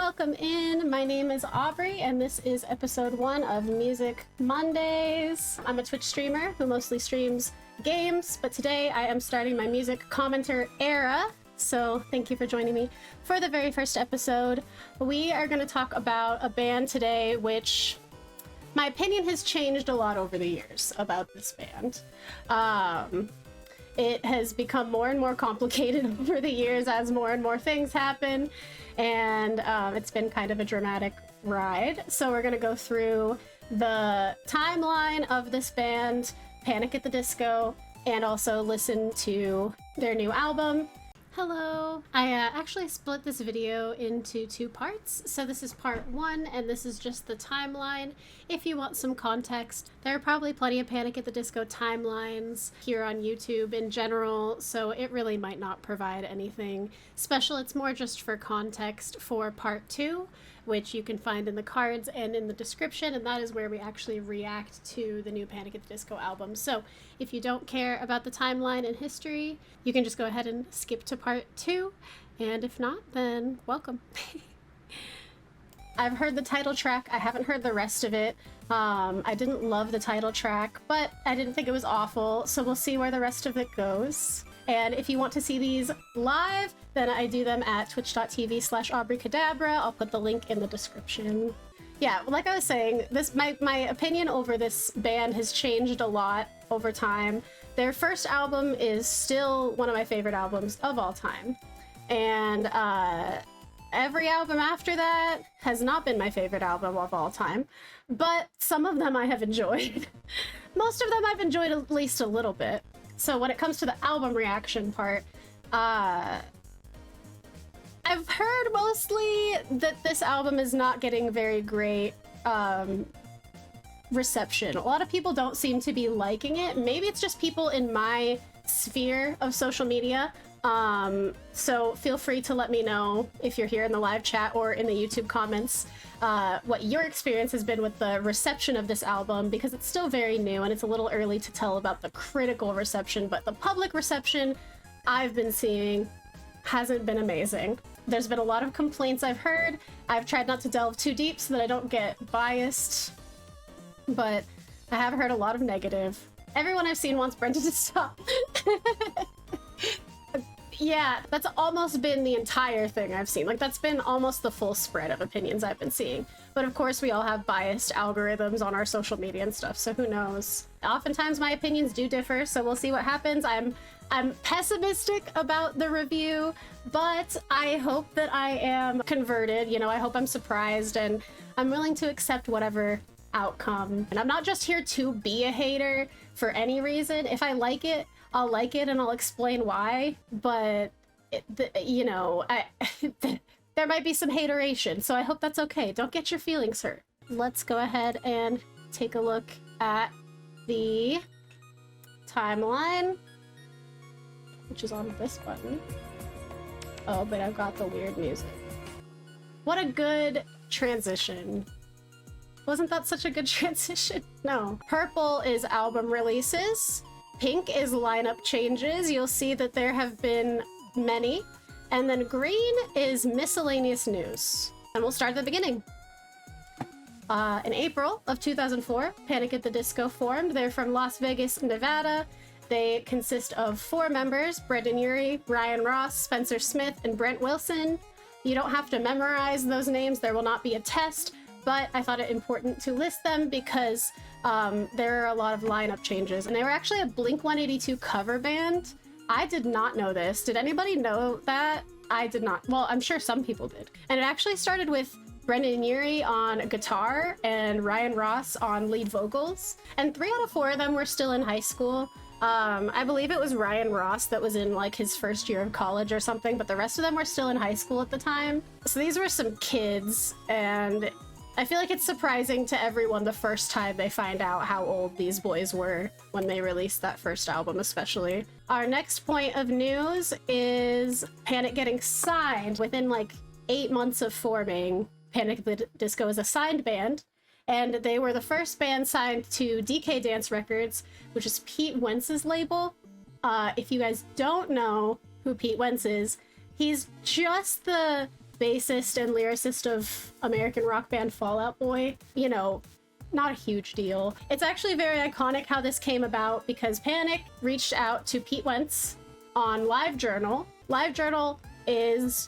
welcome in. My name is Aubrey, and this is episode 1 of Music Mondays. I'm a Twitch streamer who mostly streams games, but today I am starting my music commenter era. So thank you for joining me for the very first episode. We are going to talk about a band today, which my opinion has changed a lot over the years about this band. It has become more and more complicated over the years as more and more things happen, and it's been kind of a dramatic ride. So we're going to go through the timeline of this band, Panic at the Disco, and also listen to their new album. Hello! I actually split this video into 2 parts, so this is part 1 and this is just the timeline. If you want some context, there are probably plenty of Panic at the Disco timelines here on YouTube in general, so it really might not provide anything special. It's more just for context for part 2, which you can find in the cards and in the description, and that is where we actually react to the new Panic at the Disco album. So if you don't care about the timeline and history, you can just go ahead and skip to part 2, and if not, then welcome. I've heard the title track. I haven't heard the rest of it. I didn't love the title track, but I didn't think it was awful, so we'll see where the rest of it goes. And if you want to see these live, then I do them at twitch.tv/AubreyCadabra. I'll put the link in the description. Yeah, like I was saying, my opinion over this band has changed a lot over time. Their first album is still one of my favorite albums of all time. And every album after that has not been my favorite album of all time. But some of them I have enjoyed. Most of them I've enjoyed at least a little bit. So when it comes to the album reaction part, I've heard mostly that this album is not getting very great reception. A lot of people don't seem to be liking it. Maybe it's just people in my sphere of social media. So feel free to let me know if you're here in the live chat or in the YouTube comments what your experience has been with the reception of this album, because it's still very new and it's a little early to tell about the critical reception, but the public reception I've been seeing hasn't been amazing. There's been a lot of complaints I've heard. I've tried not to delve too deep so that I don't get biased, but I have heard a lot of negative. Everyone I've seen wants Brenda to stop. Yeah, that's almost been the entire thing I've seen. Like, that's been almost the full spread of opinions I've been seeing. But of course, we all have biased algorithms on our social media and stuff, so who knows? Oftentimes my opinions do differ, so we'll see what happens. I'm pessimistic about the review, but I hope that I am converted. You know, I hope I'm surprised, and I'm willing to accept whatever outcome. And I'm not just here to be a hater for any reason. If I like it, I'll like it and I'll explain why, but you know, there might be some hateration, so I hope that's okay. Don't get your feelings hurt. Let's go ahead and take a look at the timeline, which is on this button. Oh, but I've got the weird music. What a good transition. Wasn't that such a good transition? No. Purple is album releases. Pink is lineup changes. You'll see that there have been many. And then green is miscellaneous news. And we'll start at the beginning. In April of 2004, Panic at the Disco formed. They're from Las Vegas, Nevada. They consist of 4 members: Brendan Urie, Ryan Ross, Spencer Smith, and Brent Wilson. You don't have to memorize those names. There will not be a test, but I thought it important to list them because there are a lot of lineup changes, and they were actually a Blink-182 cover band. I did not know this. Did anybody know that? I did not. Well, I'm sure some people did. And it actually started with Brendan Urie on guitar and Ryan Ross on lead vocals, and 3 out of 4 of them were still in high school. I believe it was Ryan Ross that was in like his first year of college or something, but the rest of them were still in high school at the time. So these were some kids, and I feel like it's surprising to everyone the first time they find out how old these boys were when they released that first album, especially. Our next point of news is Panic getting signed. Within like 8 months of forming, Panic at the Disco is a signed band, and they were the first band signed to DK Dance Records, which is Pete Wentz's label. If you guys don't know who Pete Wentz is, he's just the bassist and lyricist of American rock band Fall Out Boy. You know, not a huge deal. It's actually very iconic how this came about because Panic reached out to Pete Wentz on LiveJournal. LiveJournal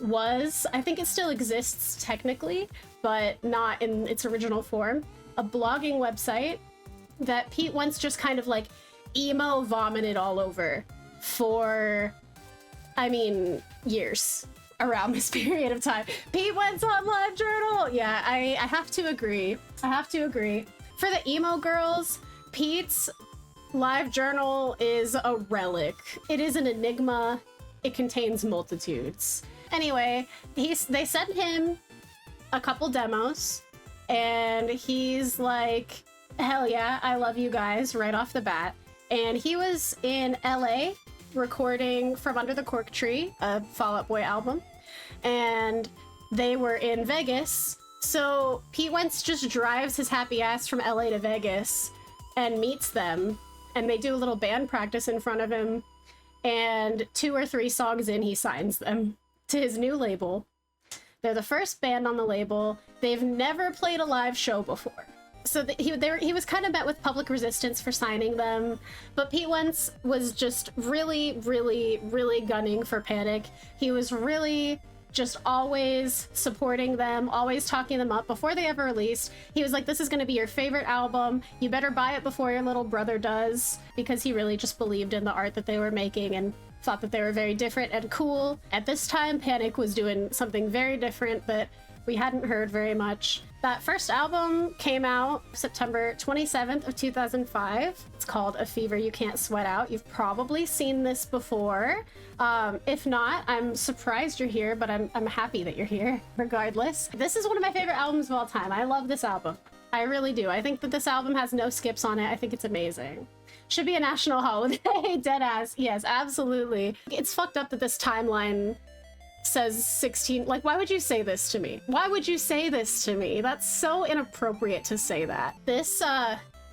was, I think it still exists technically, but not in its original form, a blogging website that Pete Wentz just kind of like emo vomited all over for, I mean, years around this period of time. Pete Wentz on LiveJournal! Yeah, I have to agree. I have to agree. For the emo girls, Pete's LiveJournal is a relic. It is an enigma. It contains multitudes. Anyway, they sent him a couple demos, and he's like, hell yeah, I love you guys right off the bat. And he was in LA recording From Under the Cork Tree, a Fall Out Boy album, and they were in Vegas. So Pete Wentz just drives his happy ass from LA to Vegas and meets them, and they do a little band practice in front of him, and 2 or 3 songs in, he signs them to his new label. They're the first band on the label. They've never played a live show before. So he was kind of met with public resistance for signing them, but Pete Wentz was just really, really, really gunning for Panic. He was really just always supporting them, always talking them up before they ever released. He was like, this is going to be your favorite album. You better buy it before your little brother does, because he really just believed in the art that they were making and thought that they were very different and cool. At this time, Panic was doing something very different that we hadn't heard very much. That first album came out September 27th of 2005. It's called A Fever You Can't Sweat Out. You've probably seen this before. If not, I'm surprised you're here, but I'm happy that you're here regardless. This is one of my favorite albums of all time. I love this album. I really do. I think that this album has no skips on it. I think it's amazing. Should be a national holiday. Deadass. Yes, absolutely. It's fucked up that this timeline says 16. Like, why would you say this to me? Why would you say this to me? That's so inappropriate to say that. This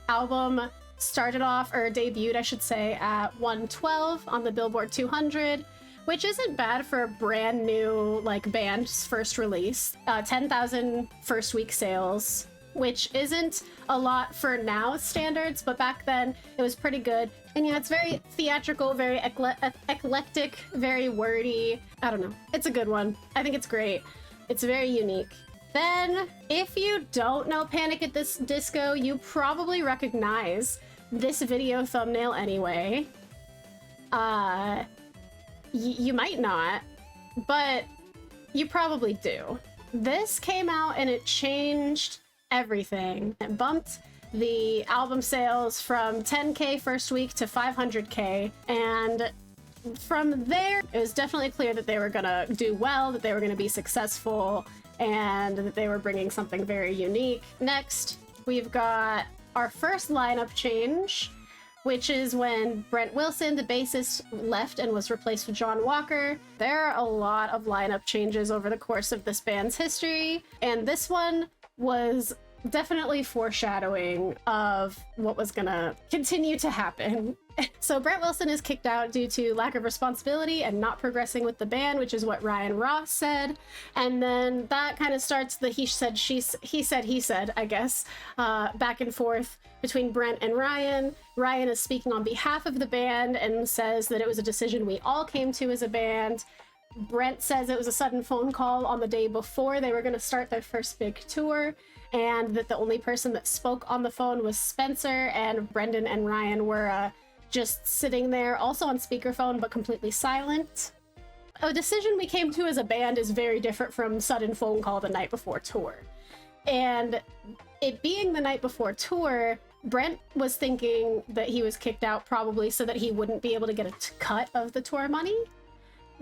album started off, or debuted, I should say, at 112 on the Billboard 200, which isn't bad for a brand new, like, band's first release. 10,000 first week sales, which isn't a lot for now standards, but back then it was pretty good. And yeah, it's very theatrical, very eclectic, very wordy. I don't know. It's a good one. I think it's great. It's very unique. Then, if you don't know Panic at the Disco, you probably recognize this video thumbnail anyway. You might not, but you probably do. This came out and it changed everything. It bumped the album sales from 10K first week to 500K, and from there it was definitely clear that they were gonna do well, that they were gonna be successful, and that they were bringing something very unique. Next, we've got our first lineup change, which is when Brent Wilson, the bassist, left and was replaced with John Walker. There are a lot of lineup changes over the course of this band's history, and this one was definitely foreshadowing of what was gonna continue to happen. So Brent Wilson is kicked out due to lack of responsibility and not progressing with the band, which is what Ryan Ross said. And then that kind of starts the he said, he said, I guess, back and forth between Brent and Ryan. Ryan is speaking on behalf of the band and says that it was a decision we all came to as a band. Brent says it was a sudden phone call on the day before they were going to start their first big tour, and that the only person that spoke on the phone was Spencer, and Brendan and Ryan were just sitting there, also on speakerphone, but completely silent. A decision we came to as a band is very different from sudden phone call the night before tour. And it being the night before tour, Brent was thinking that he was kicked out probably so that he wouldn't be able to get a cut of the tour money.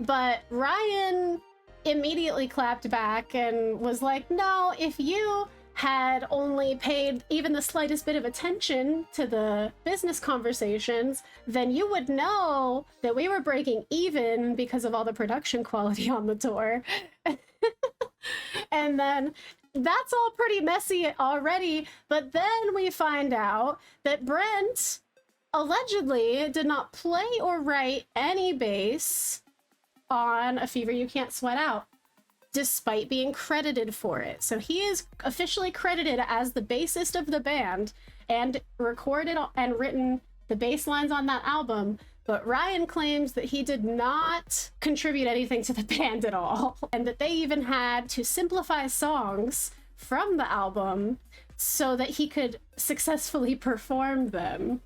But Ryan immediately clapped back and was like, no, if you had only paid even the slightest bit of attention to the business conversations, then you would know that we were breaking even because of all the production quality on the tour. And then that's all pretty messy already, but then we find out that Brent allegedly did not play or write any bass on A Fever You Can't Sweat Out. despite being credited for it. So he is officially credited as the bassist of the band and recorded and written the bass lines on that album. But Ryan claims that he did not contribute anything to the band at all, and that they even had to simplify songs from the album so that he could successfully perform them.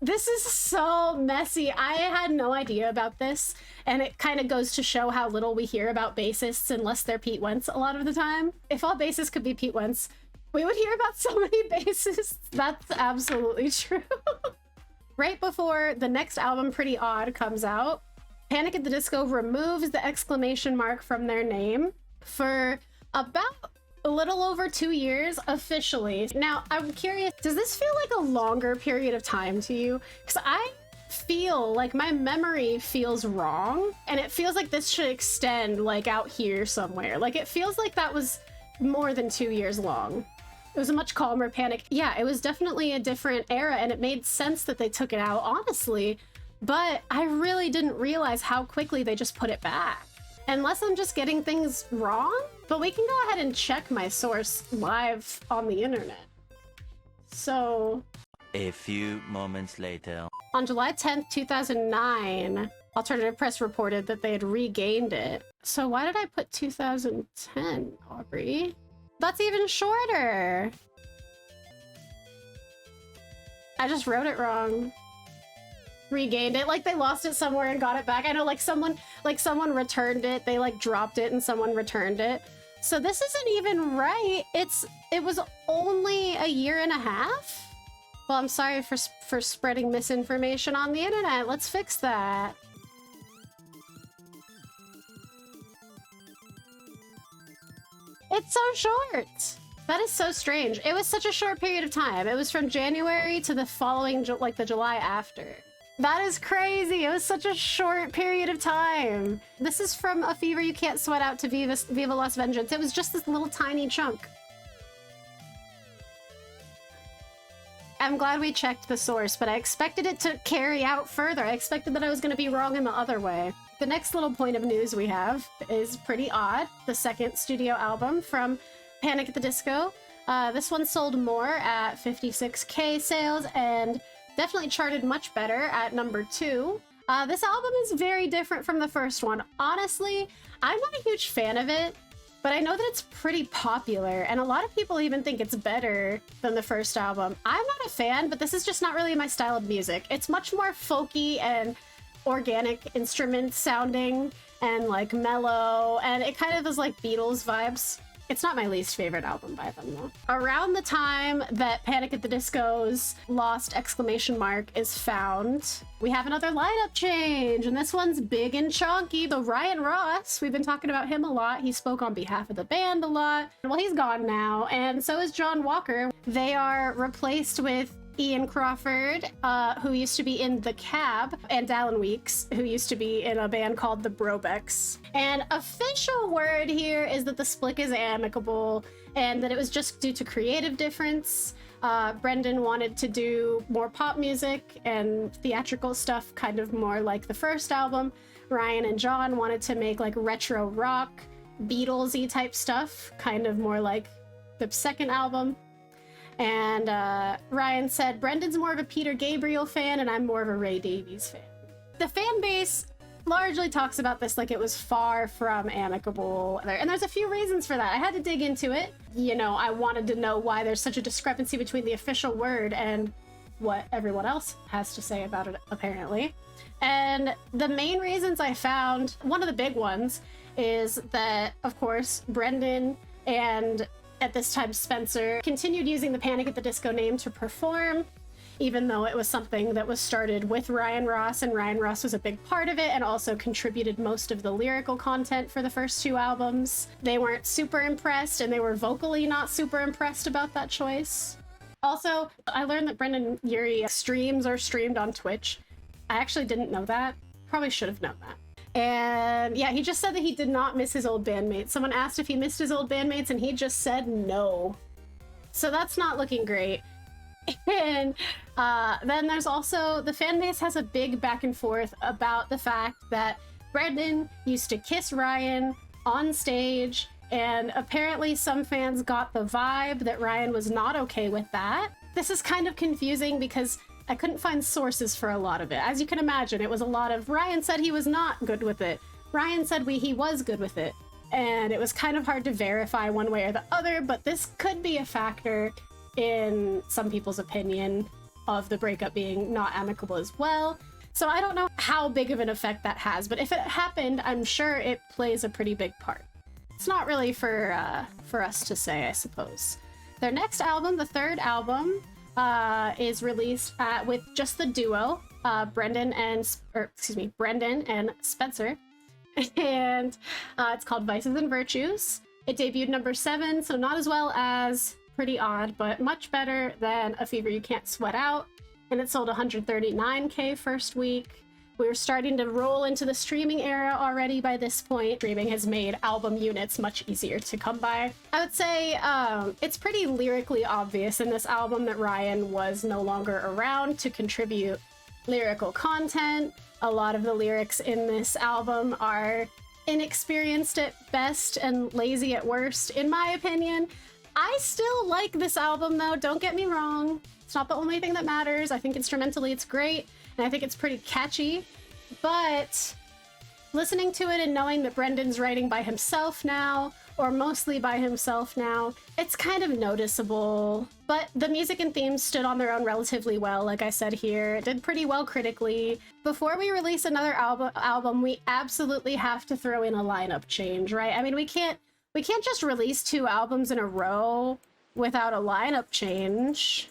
This is so messy. I had no idea about this, and it kind of goes to show how little we hear about bassists unless they're Pete Wentz a lot of the time. If all bassists could be Pete Wentz, we would hear about so many bassists. That's absolutely true. Right before the next album, Pretty Odd, comes out, Panic at the Disco removes the exclamation mark from their name for about a little over 2 years officially. Now, I'm curious, does this feel like a longer period of time to you? Because I feel like my memory feels wrong, and it feels like this should extend like out here somewhere. Like, it feels like that was more than 2 years long. It was a much calmer Panic. Yeah, it was definitely a different era, and it made sense that they took it out, honestly. But I really didn't realize how quickly they just put it back. Unless I'm just getting things wrong, but we can go ahead and check my source live on the internet. So, a few moments later. On July 10th, 2009, Alternative Press reported that they had regained it. So why did I put 2010, Aubrey? That's even shorter. I just wrote it wrong. Regained it, like they lost it somewhere and got it back. I know, like someone returned it. They like dropped it and someone returned it. So this isn't even right. It was only a year and a half. Well, I'm sorry for spreading misinformation on the internet. Let's fix that. It's so short. That is so strange. It was such a short period of time. It was from January to the following, like the July after. That is crazy. It was such a short period of time. This is from A Fever You Can't Sweat Out to Viva Las Vengeance. It was just this little tiny chunk. I'm glad we checked the source, but I expected it to carry out further. I expected that I was going to be wrong in the other way. The next little point of news we have is Pretty Odd, the second studio album from Panic at the Disco. This one sold more at 56K sales and definitely charted much better at number 2. This album is very different from the first one. Honestly, I'm not a huge fan of it, but I know that it's pretty popular, and a lot of people even think it's better than the first album. I'm not a fan, but this is just not really my style of music. It's much more folky and organic instrument sounding and like mellow, and it kind of is like Beatles vibes. It's not my least favorite album by them, though. Around the time that Panic at the Disco's lost exclamation mark is found, we have another lineup change, and this one's big and chunky. So Ryan Ross, we've been talking about him a lot. He spoke on behalf of the band a lot. Well, he's gone now, and so is John Walker. They are replaced with Ian Crawford, who used to be in The Cab, and Alan Weeks, who used to be in a band called the Brobecks. And official word here is that the split is amicable and that it was just due to creative difference. Brendan wanted to do more pop music and theatrical stuff, kind of more like the first album. Ryan and John wanted to make like retro rock, Beatles-y type stuff, kind of more like the second album. And Ryan said, Brendan's more of a Peter Gabriel fan and I'm more of a Ray Davies fan. The fan base largely talks about this like it was far from amicable. And there's a few reasons for that. I had to dig into it. You know, I wanted to know why there's such a discrepancy between the official word and what everyone else has to say about it, apparently. And the main reasons I found, one of the big ones, is that, of course, Brendan and at this time Spencer continued using the Panic at the Disco name to perform, even though it was something that was started with Ryan Ross, and Ryan Ross was a big part of it and also contributed most of the lyrical content for the first 2 albums. They weren't super impressed, and they were vocally not super impressed about that choice. Also, I learned that Brendan Urie streams are streamed on Twitch. I actually didn't know that. Probably should have known that. And yeah, he just said that he did not miss his old bandmates. Someone asked if he missed his old bandmates and he just said no. So that's not looking great. And then there's also, the fan base has a big back and forth about the fact that Brendan used to kiss Ryan on stage, and apparently some fans got the vibe that Ryan was not okay with that. This is kind of confusing because I couldn't find sources for a lot of it. As you can imagine, it was a lot of Ryan said he was not good with it. Ryan said he was good with it. And it was kind of hard to verify one way or the other, but this could be a factor in some people's opinion of the breakup being not amicable as well. So I don't know how big of an effect that has, but if it happened, I'm sure it plays a pretty big part. It's not really for us to say, I suppose. Their next album, the third album, is released with just the duo, Brendan and Spencer, and it's called Vices and Virtues. It debuted number 7, so not as well as Pretty Odd, but much better than A Fever You Can't Sweat Out, and it sold 139K first week. We were starting to roll into the streaming era already by this point. Streaming has made album units much easier to come by. I would say it's pretty lyrically obvious in this album that Ryan was no longer around to contribute lyrical content. A lot of the lyrics in this album are inexperienced at best and lazy at worst, in my opinion. I still like this album though, don't get me wrong. It's not the only thing that matters. I think instrumentally it's great, and I think it's pretty catchy, but listening to it and knowing that Brendan's writing by himself now, or mostly by himself now, it's kind of noticeable. But the music and themes stood on their own relatively well, like I said here. It did pretty well critically. Before we release another album, we absolutely have to throw in a lineup change, right? I mean, we can't just release 2 albums in a row without a lineup change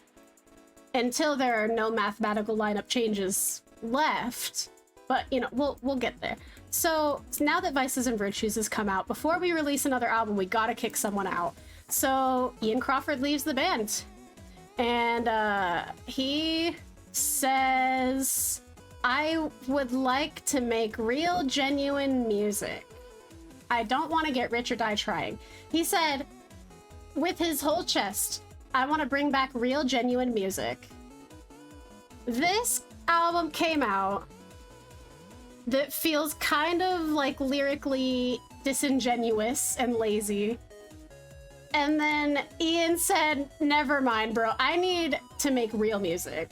until there are no mathematical lineup changes left. But, you know, we'll get there. So now that Vices and Virtues has come out, before we release another album, we gotta kick someone out. So Ian Crawford leaves the band. And he says, I would like to make real, genuine music. I don't want to get rich or die trying. He said, with his whole chest, I want to bring back real, genuine music. This album came out that feels kind of like lyrically disingenuous and lazy. And then Ian said, never mind, bro. I need to make real music.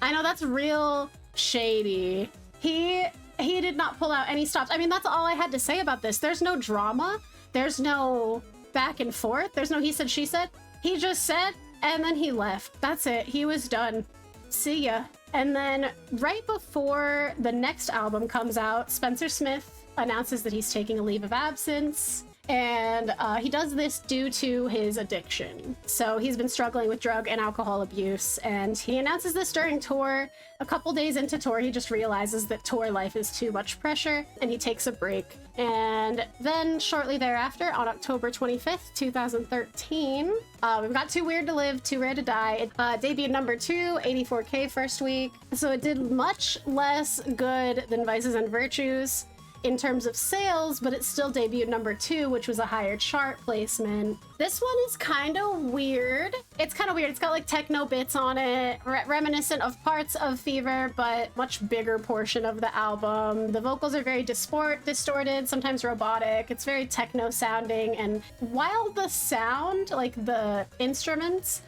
I know that's real shady. He did not pull out any stops. I mean, that's all I had to say about this. There's no drama. There's no back and forth. There's no he said, she said. He just said, and then he left. That's it. He was done. See ya. And then right before the next album comes out, Spencer Smith announces that he's taking a leave of absence. And he does this due to his addiction. So he's been struggling with drug and alcohol abuse, and he announces this during tour. A couple days into tour, he just realizes that tour life is too much pressure, and he takes a break. And then shortly thereafter, on October 25th, 2013, we've got Too Weird to Live, Too Rare to Die. It debuted number 2, 84K first week. So it did much less good than Vices and Virtues in terms of sales, but it still debuted number 2, which was a higher chart placement. This one is kind of weird. It's kind of weird. It's got like techno bits on it, reminiscent of parts of Fever, but much bigger portion of the album. The vocals are very distorted, sometimes robotic. It's very techno sounding, and while the sound, like the instruments,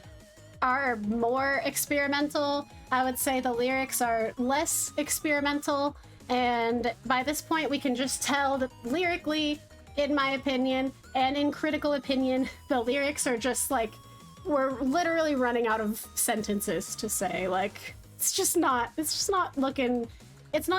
are more experimental, I would say the lyrics are less experimental. And by this point, we can just tell that lyrically, in my opinion, and in critical opinion, the lyrics are just like, we're literally running out of sentences to say. Like, it's not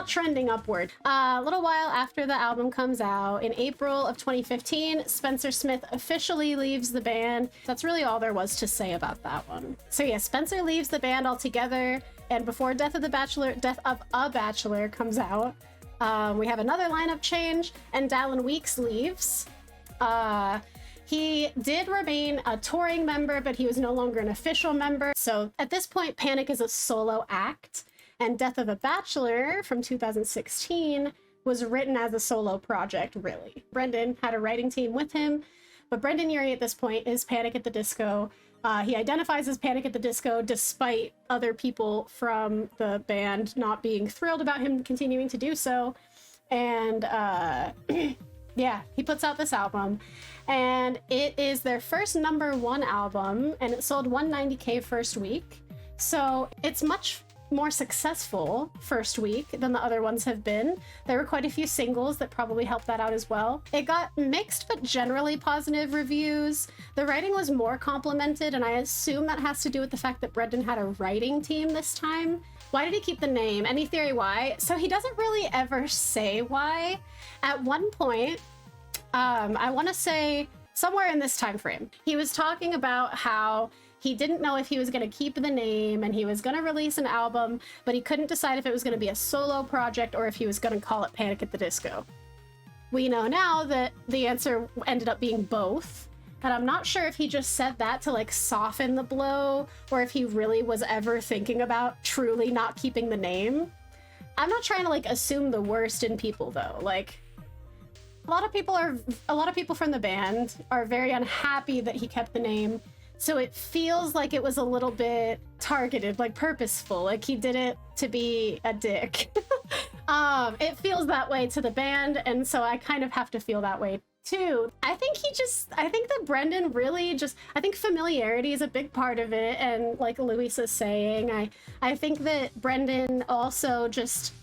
trending upward. A little while after the album comes out, in April of 2015, Spencer Smith officially leaves the band. That's really all there was to say about that one. So yeah, Spencer leaves the band altogether. And before Death of a Bachelor comes out, we have another lineup change, and Dallin Weeks leaves. He did remain a touring member, but he was no longer an official member. So at this point, Panic is a solo act, and Death of a Bachelor from 2016 was written as a solo project, really. Brendan had a writing team with him, but Brendan Urie at this point is Panic at the Disco. He identifies as Panic at the Disco despite other people from the band not being thrilled about him continuing to do so. And Yeah, he puts out this album, and it is their first #1 album, and it sold 190K first week. So it's much more successful first week than the other ones have been. There were quite a few singles that probably helped that out as well. It got mixed but generally positive reviews. The writing was more complimented, and I assume that has to do with the fact that Brendan had a writing team this time. Why did he keep the name? Any theory why? So he doesn't really ever say why. At one point, I want to say somewhere in this time frame, he was talking about how he didn't know if he was going to keep the name and he was going to release an album, but he couldn't decide if it was going to be a solo project or if he was going to call it Panic at the Disco. We know now that the answer ended up being both. And I'm not sure if he just said that to like soften the blow or if he really was ever thinking about truly not keeping the name. I'm not trying to like assume the worst in people though. Like a lot of people from the band are very unhappy that he kept the name. So it feels like it was a little bit targeted, like purposeful, like he did it to be a dick. It feels that way to the band, and so I kind of have to feel that way too. I think that Brendan really I think familiarity is a big part of it, and like Louisa's saying, I think that Brendan also just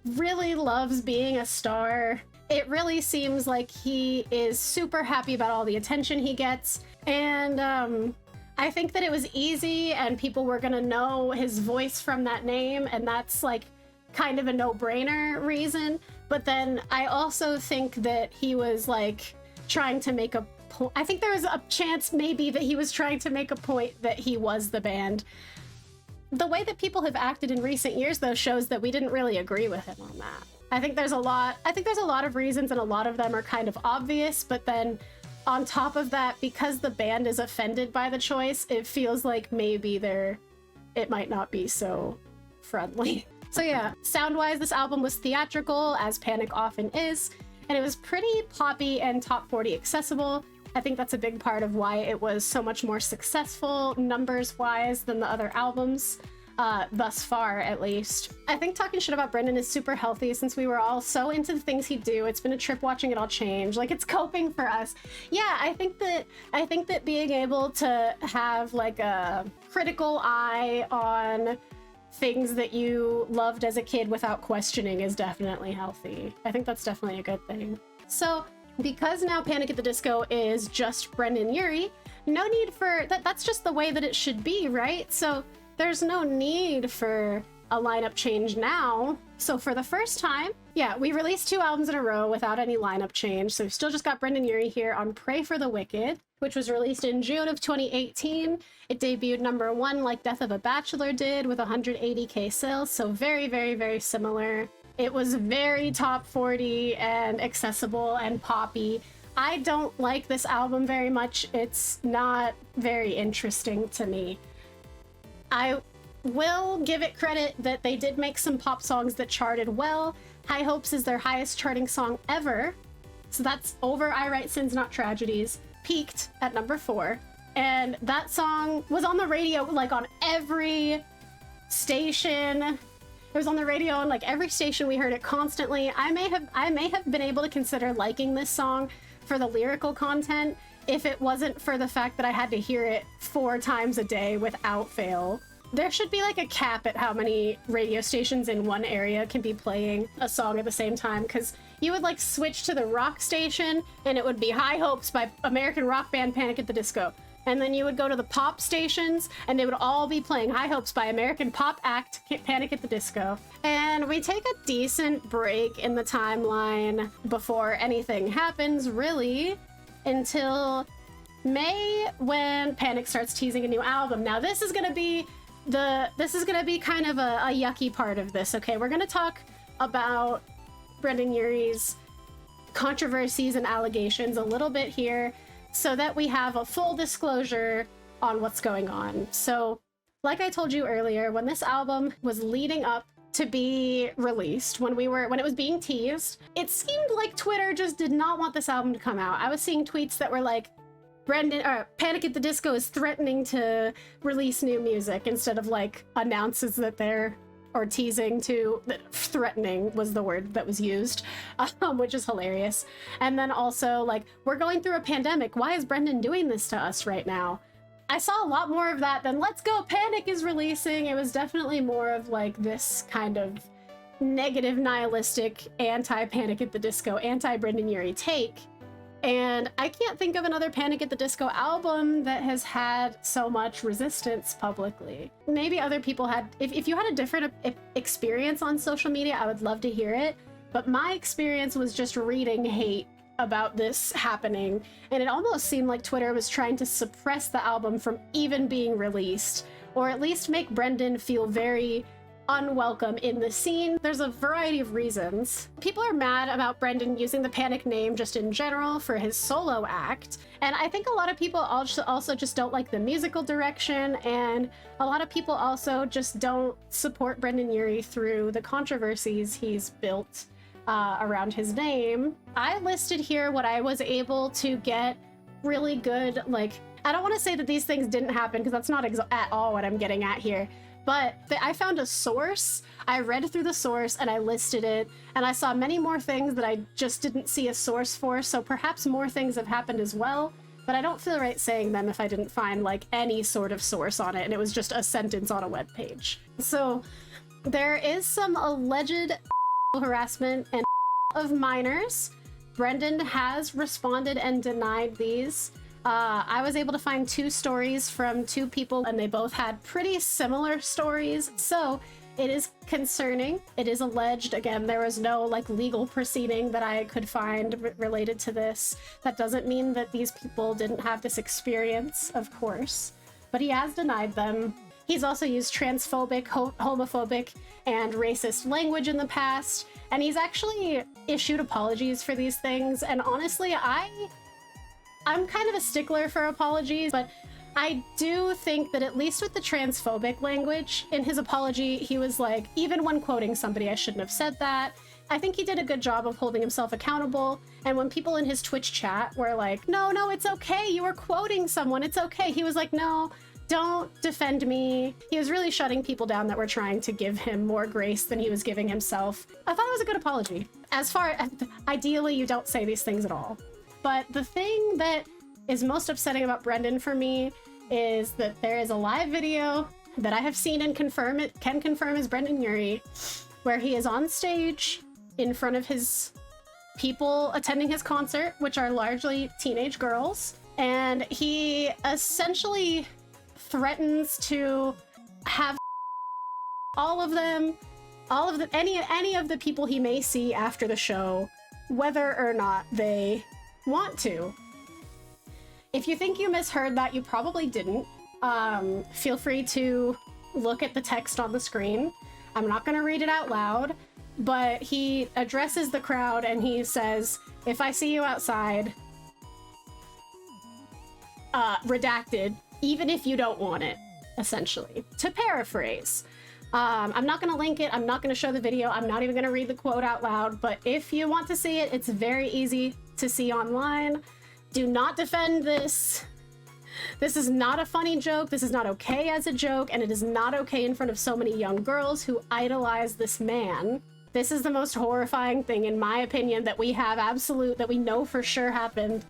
really loves being a star. It really seems like he is super happy about all the attention he gets. And I think that it was easy and people were gonna know his voice from that name, and that's like kind of a no-brainer reason. But then I also think that he was like trying to make a point. I think there was a chance maybe that he was trying to make a point that he was the band. The way that people have acted in recent years though shows that we didn't really agree with him on that. I think there's a lot of reasons, and a lot of them are kind of obvious, but then on top of that, because the band is offended by the choice, it feels like maybe it might not be so friendly. So yeah, sound-wise, this album was theatrical, as Panic often is, and it was pretty poppy and top 40 accessible. I think that's a big part of why it was so much more successful, numbers-wise, than the other albums. Thus far, at least. I think talking shit about Brendan is super healthy since we were all so into the things he'd do. It's been a trip watching it all change. Like, it's coping for us. Yeah, I think that being able to have like a critical eye on things that you loved as a kid without questioning is definitely healthy. I think that's definitely a good thing. So because now Panic at the Disco is just Brendan Urie, no need for that's just the way that it should be, right? So there's no need for a lineup change now. So for the first time, yeah, we released 2 albums in a row without any lineup change. So we've still just got Brendan Urie here on Pray for the Wicked, which was released in June of 2018. It debuted #1 like Death of a Bachelor did with 180K sales. So very, very, very similar. It was very top 40 and accessible and poppy. I don't like this album very much. It's not very interesting to me. I will give it credit that they did make some pop songs that charted well. High Hopes is their highest charting song ever. So that's over I Write Sins Not Tragedies, peaked at #4. And that song was on the radio, like on every station. It was on the radio on like every station. We heard it constantly. I may have been able to consider liking this song for the lyrical content if it wasn't for the fact that I had to hear it 4 times a day without fail. There should be like a cap at how many radio stations in one area can be playing a song at the same time, because you would like switch to the rock station and it would be High Hopes by American rock band Panic at the Disco. And then you would go to the pop stations and they would all be playing High Hopes by American pop act Panic at the Disco. And we take a decent break in the timeline before anything happens, really, until May, when Panic starts teasing a new album. Now this is gonna be kind of a yucky part of this. Okay, we're gonna talk about Brendan Urie's controversies and allegations a little bit here, so that we have a full disclosure on what's going on. So, like I told you earlier, when this album was leading up to be released, when it was being teased, it seemed like Twitter just did not want this album to come out. I was seeing tweets that were like, Panic at the Disco is threatening to release new music, instead of like announces that they're or teasing to, threatening was the word that was used, which is hilarious. And then also like, we're going through a pandemic. Why is Brendan doing this to us right now? I saw a lot more of that than Let's Go Panic is releasing. It was definitely more of like this kind of negative, nihilistic, anti-Panic at the Disco, anti-Brendan Urie take. And I can't think of another Panic at the Disco album that has had so much resistance publicly. Maybe other people had, if you had a different experience on social media, I would love to hear it. But my experience was just reading hate about this happening. And it almost seemed like Twitter was trying to suppress the album from even being released, or at least make Brendan feel very unwelcome in the scene. There's a variety of reasons. People are mad about Brendan using the Panic name just in general for his solo act. And I think a lot of people also just don't like the musical direction. And a lot of people also just don't support Brendan Urie through the controversies he's built around his name. I listed here what I was able to get really good, like, I don't want to say that these things didn't happen because that's not at all what I'm getting at here. But I found a source, I read through the source and I listed it, and I saw many more things that I just didn't see a source for, so perhaps more things have happened as well, but I don't feel right saying them if I didn't find like any sort of source on it, and it was just a sentence on a webpage. So there is some alleged harassment and of minors. Brendan has responded and denied these. I was able to find 2 stories from 2 people, and they both had pretty similar stories. So it is concerning. It is alleged. Again, there was no like legal proceeding that I could find related to this. That doesn't mean that these people didn't have this experience, of course, but he has denied them. He's also used transphobic, homophobic, and racist language in the past, and he's actually issued apologies for these things. And honestly, I'm kind of a stickler for apologies, but I do think that at least with the transphobic language in his apology, he was like, even when quoting somebody, I shouldn't have said that. I think he did a good job of holding himself accountable. And when people in his Twitch chat were like, no, it's okay, you were quoting someone, it's okay, he was like, no, don't defend me. He was really shutting people down that were trying to give him more grace than he was giving himself. I thought it was a good apology. As far as, ideally, you don't say these things at all. But the thing that is most upsetting about Brendan for me is that there is a live video that I have seen and can confirm is Brendan Urie, where he is on stage in front of his people attending his concert, which are largely teenage girls, and he essentially threatens to have any of the people he may see after the show, whether or not they want to. If you think you misheard that, you probably didn't. Feel free to look at the text on the screen. I'm not going to read it out loud, but he addresses the crowd and he says, if I see you outside, redacted, even if you don't want it, essentially. To paraphrase. I'm not going to link it. I'm not going to show the video. I'm not even going to read the quote out loud, but if you want to see it, it's very easy to see online. Do not defend this. This is not a funny joke. This is not okay as a joke, and it is not okay in front of so many young girls who idolize this man. This is the most horrifying thing, in my opinion, that we have that we know for sure happened,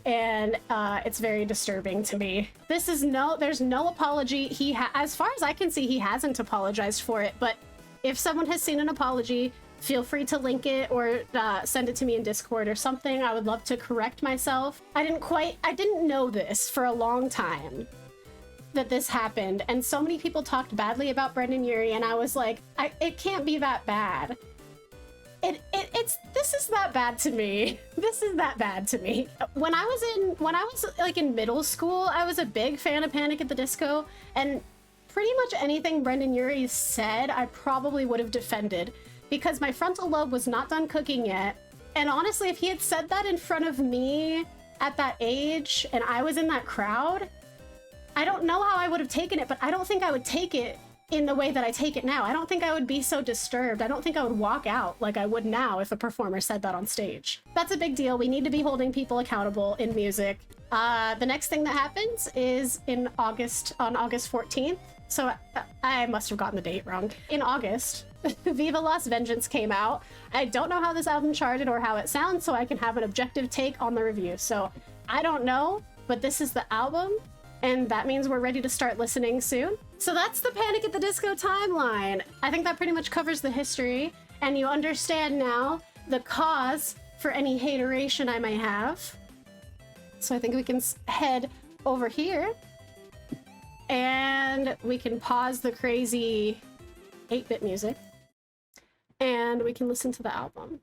and it's very disturbing to me. There's no apology. As far as I can see, he hasn't apologized for it, but if someone has seen an apology, feel free to link it or send it to me in Discord or something. I would love to correct myself. I didn't know this for a long time, that this happened, and so many people talked badly about Brendan Urie, and I was like, it can't be that bad. This is that bad to me. This is that bad to me. When I was like in middle school, I was a big fan of Panic at the Disco, and pretty much anything Brendan Urie said, I probably would have defended, because my frontal lobe was not done cooking yet. And honestly, if he had said that in front of me at that age and I was in that crowd, I don't know how I would have taken it, but I don't think I would take it in the way that I take it now. I don't think I would be so disturbed. I don't think I would walk out like I would now if a performer said that on stage. That's a big deal. We need to be holding people accountable in music. The next thing that happens is on August 14th. So I must have gotten the date wrong. In August, Viva Las Vengeance came out. I don't know how this album charted or how it sounds, so I can have an objective take on the review. So I don't know, but this is the album, and that means we're ready to start listening soon. So that's the Panic at the Disco timeline. I think that pretty much covers the history, and you understand now the cause for any hateration I may have. So I think we can head over here, and we can pause the crazy 8-bit music, and we can listen to the album.